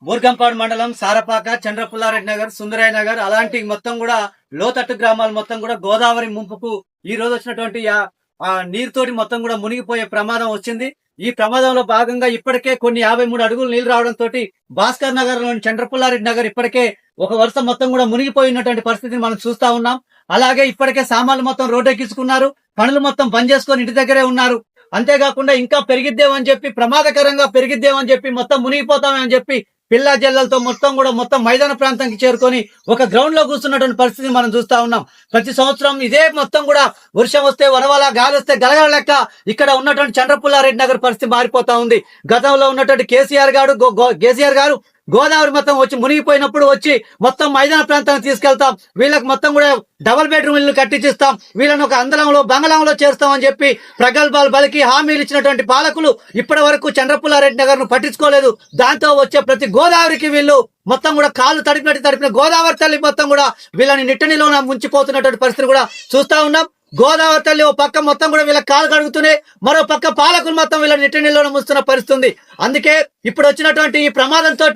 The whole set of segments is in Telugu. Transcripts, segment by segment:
బూర్గంపాడు మండలం సారపాక, చంద్రపుల్లారెడ్డి నగర్, సుందరయ్య నగర్ అలాంటి మొత్తం కూడా లోతట్టు గ్రామాలు మొత్తం కూడా గోదావరి ముంపుకు ఈ రోజు వచ్చినటువంటి నీరుతోటి మొత్తం కూడా మునిగిపోయే ప్రమాదం వచ్చింది. ఈ ప్రమాదంలో భాగంగా ఇప్పటికే కొన్ని 53 అడుగులు నీళ్లు రావడంతో భాస్కర్ నగర్ లోని చంద్రపుల్లారెడ్డి నగర్ ఇప్పటికే ఒక వరుస మొత్తం కూడా మునిగిపోయినటువంటి పరిస్థితిని మనం చూస్తా ఉన్నాం. అలాగే ఇప్పటికే సామాన్లు మొత్తం రోడ్డెక్కించుకున్నారు, పనులు మొత్తం బంద్ చేసుకొని ఇంటి దగ్గరే ఉన్నారు. అంతేకాకుండా ఇంకా పెరిగిద్దేమని చెప్పి, ప్రమాదకరంగా పెరిగిద్దేమని చెప్పి, మొత్తం మునిగిపోతామని చెప్పి పిల్ల జల్లలతో మొత్తం మైదాన ప్రాంతానికి చేరుకొని ఒక గ్రౌండ్ లో కూర్చున్నటువంటి పరిస్థితిని మనం చూస్తా ఉన్నాం. ప్రతి సంవత్సరం ఇదే మొత్తం కూడా వర్షం వస్తే వరవల, గాలి వస్తే గలగల లెక్క ఇక్కడ ఉన్నటువంటి చంద్రపుల్లారెడ్డి నగర్ పరిస్థితి మారిపోతా ఉంది. గతంలో ఉన్నటువంటి కేసీఆర్ గారు గోదావరి మొత్తం వచ్చి మునిగిపోయినప్పుడు వచ్చి మొత్తం మైదాన ప్రాంతానికి తీసుకెళ్తాం, వీళ్ళకి మొత్తం కూడా డబుల్ బెడ్రూమ్ ఇల్లు కట్టించిస్తాం, వీళ్ళని ఒక అందలంలో బంగళంలో చేస్తామని చెప్పి ప్రగల్భాలు బలికి హామీలు ఇచ్చినటువంటి పాలకులు ఇప్పటి వరకు చంద్రపుల్లారెడ్డి నగర్ ను పట్టించుకోలేదు. దాంతో వచ్చే ప్రతి గోదావరికి వీళ్ళు మొత్తం కూడా కాళ్ళు తడిపిన గోదావరి తల్లి మొత్తం కూడా వీళ్ళని నిట్టనిలోన ముంచిపోతున్నటువంటి పరిస్థితి కూడా చూస్తా ఉన్నాం. గోదావరి తల్లి ఓ పక్క మొత్తం కూడా వీళ్ళ కాలు కడుగుతున్నాయి, మరో పక్క పాలకులు మొత్తం వీళ్ళ నిట్టనిలోన ముంచుతున్న పరిస్థితి. అందుకే ఇప్పుడు వచ్చినటువంటి ఈ ప్రమాదంతో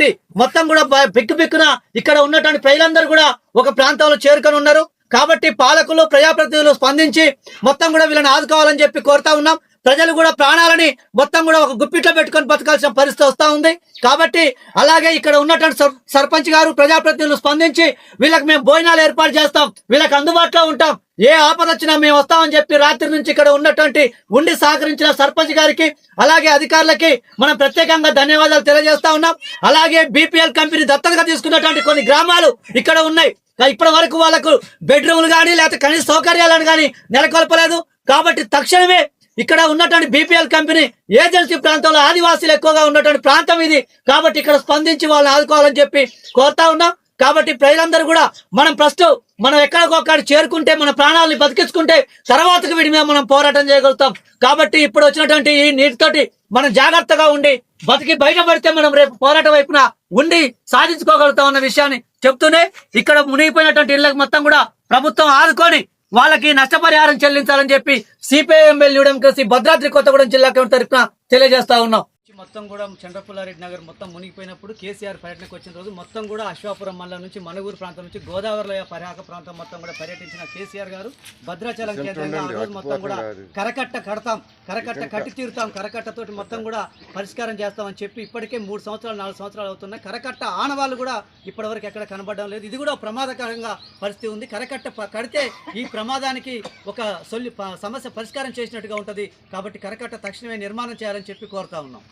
మొత్తం కూడా బిక్కున ఇక్కడ ఉన్నటువంటి ప్రజలందరూ కూడా ఒక ప్రాంతంలో చేరుకొని ఉన్నారు. కాబట్టి పాలకులు, ప్రజాప్రతినిధులు స్పందించి మొత్తం కూడా వీళ్ళని ఆదుకోవాలని చెప్పి కోరుతా ఉన్నాం. ప్రజలు కూడా ప్రాణాలని మొత్తం కూడా ఒక గుప్పిట్లో పెట్టుకొని బతకాల్సిన పరిస్థితి వస్తా ఉంది. కాబట్టి అలాగే ఇక్కడ ఉన్నటువంటి సర్పంచ్ గారు, ప్రజాప్రతినిధులు స్పందించి వీళ్ళకి మేము భోజనాలు ఏర్పాటు చేస్తాం, వీళ్ళకి అందుబాటులో ఉంటాం, ఏ ఆపద వచ్చినా మేము వస్తామని చెప్పి రాత్రి నుంచి ఇక్కడ ఉన్నటువంటి ఉండి సహకరించిన సర్పంచ్ గారికి అలాగే అధికారులకి మనం ప్రత్యేకంగా ధన్యవాదాలు తెలియజేస్తా ఉన్నాం. అలాగే బీపీఎల్ కంపెనీ దత్తతగా తీసుకున్నటువంటి కొన్ని గ్రామాలు ఇక్కడ ఉన్నాయి. ఇప్పటి వరకు వాళ్ళకు బెడ్రూమ్లు కానీ లేకపోతే కనీస సౌకర్యాలను కానీ నెలకొల్పలేదు. కాబట్టి తక్షణమే ఇక్కడ ఉన్నటువంటి బీపీఎల్ కంపెనీ ఏజెన్సీ ప్రాంతంలో ఆదివాసీలు ఎక్కువగా ఉన్నటువంటి ప్రాంతం ఇది. కాబట్టి ఇక్కడ స్పందించి వాళ్ళని ఆదుకోవాలని చెప్పి కోరుతా ఉన్నాం. కాబట్టి ప్రజలందరూ కూడా మనం ఎక్కడికొక్కడ చేరుకుంటే, మన ప్రాణాలని బతికించుకుంటే తర్వాతకు వీడి మీద మనం పోరాటం చేయగలుగుతాం. కాబట్టి ఇప్పుడు వచ్చినటువంటి ఈ నీటితోటి మనం జాగ్రత్తగా ఉండి బతికి బయటపడితే మనం రేపు పోరాటం వైపున ఉండి సాధించుకోగలుగుతాం అన్న విషయాన్ని చెప్తూనే ఇక్కడ మునిగిపోయినటువంటి ఇళ్లకు మొత్తం కూడా ప్రభుత్వం ఆదుకొని వాళ్ళకి నష్టపరిహారం చెల్లించాలని చెప్పి సిపిఐఎంఎల్ న్యూడెమోక్రసీ భద్రాద్రి కొత్తగూడెం జిల్లా తరఫున తెలియజేస్తా ఉన్నాం. మొత్తం కూడా చంద్రపుల్లారెడ్డి నగర్ మొత్తం మునిగిపోయినప్పుడు కేసీఆర్ పర్యటనకు వచ్చిన రోజు మొత్తం కూడా అశ్వాపురం మండలం నుంచి మనుగూరు ప్రాంతం నుంచి గోదావరిలో పరిహాక ప్రాంతం మొత్తం కూడా పర్యటించిన కేసీఆర్ గారు భద్రాచలం కేంద్రంగా ఆ రోజు మొత్తం కూడా కరకట్ట కట్టి తీరుతాం, కరకట్టతోటి మొత్తం కూడా పరిష్కారం చేస్తామని చెప్పి ఇప్పటికే 3 సంవత్సరాలు 4 సంవత్సరాలు అవుతున్నాయి. కరకట్ట ఆనవాళ్ళు కూడా ఇప్పటివరకు ఎక్కడ కనబడడం లేదు. ఇది కూడా ప్రమాదకరంగా పరిస్థితి ఉంది. కరకట్ట కడితే ఈ ప్రమాదానికి ఒక సమస్య పరిష్కారం చేసినట్టుగా ఉంటుంది. కాబట్టి కరకట్ట తక్షణమే నిర్మాణం చేయాలని చెప్పి కోరుతా ఉన్నాం.